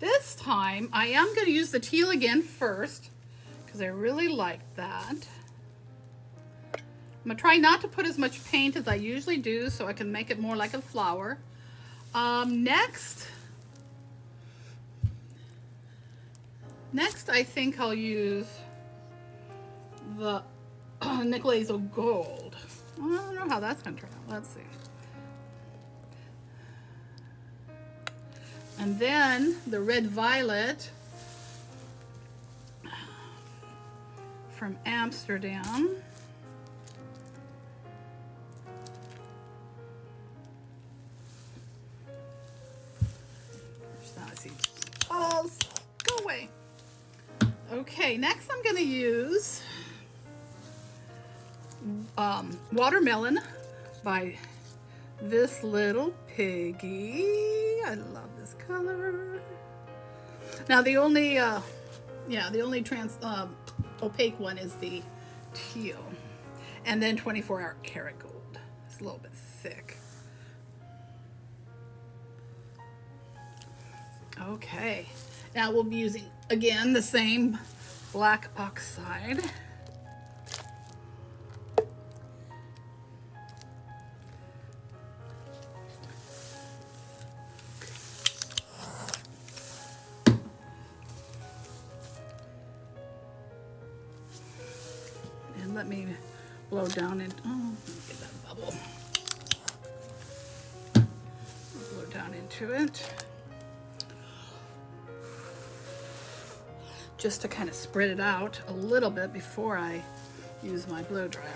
This time I am going to use the teal again first because I really like that. I'm going to try not to put as much paint as I usually do so I can make it more like a flower. Next I think I'll use the Nickel Gold. I don't know how that's going to turn out. Let's see. And then the Red Violet from Amsterdam. Now I see balls. Go away. Okay, next I'm going to use Watermelon by this little piggy. I love this color. Now the only opaque one is the teal, and then 24 karat gold. It's a little bit thick. Okay, now we'll be using again the same black oxide. Let me blow down in, let me get that bubble. Blow down into it. Just to kind of spread it out a little bit before I use my blow dryer.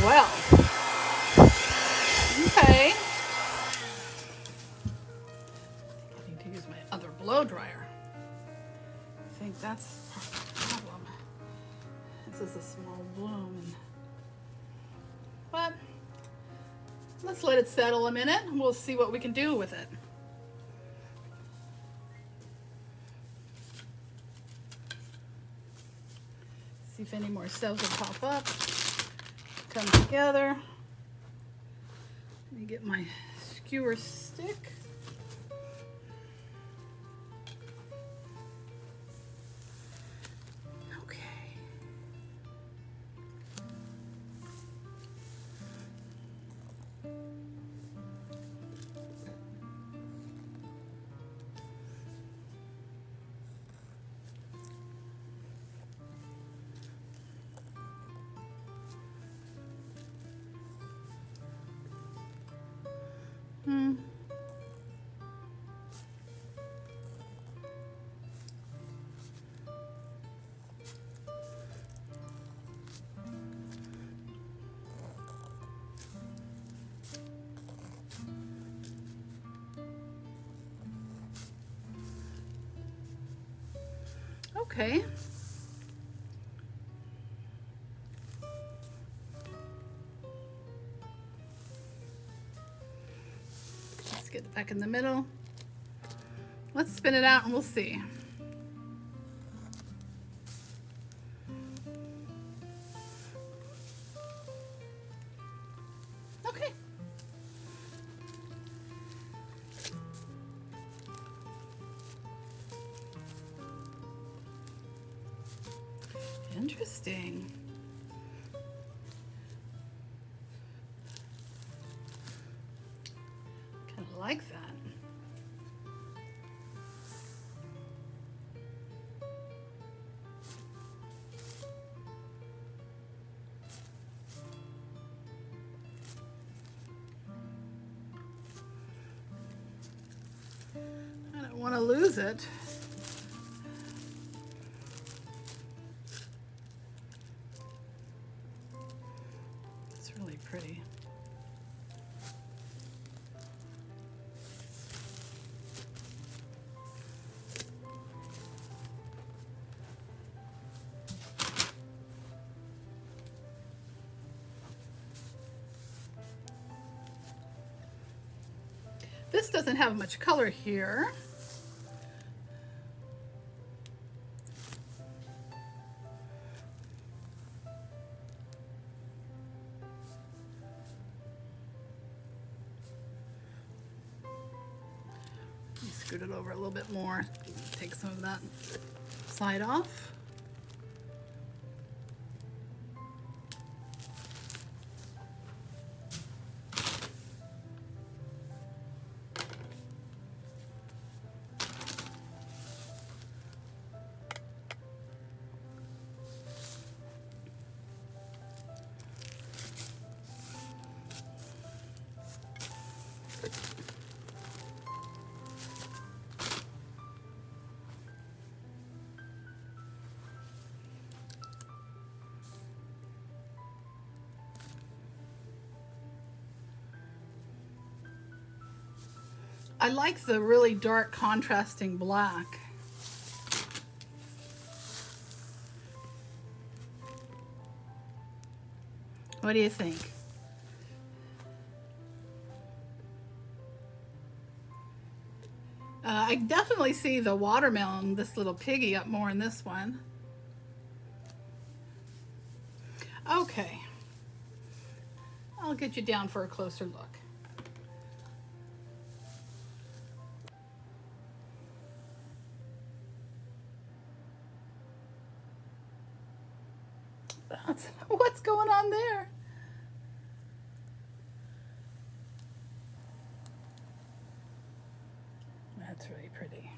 Well, okay. I need to use my other blow dryer. I think that's the problem. This is a small bloom. But let's let it settle a minute and we'll see what we can do with it. See if any more cells will pop up. Come together. Let me get my skewer stick. Okay. Okay. Let's get it back in the middle. Let's spin it out and we'll see. Okay. Interesting. Kind of like that. I don't want to lose it. Really pretty. This doesn't have much color here. Scoot it over a little bit more, take some of that side off. I like the really dark contrasting black. What do you think? I definitely see the watermelon, this little piggy, up more in this one. Okay. I'll get you down for a closer look. What's going on there? That's really pretty.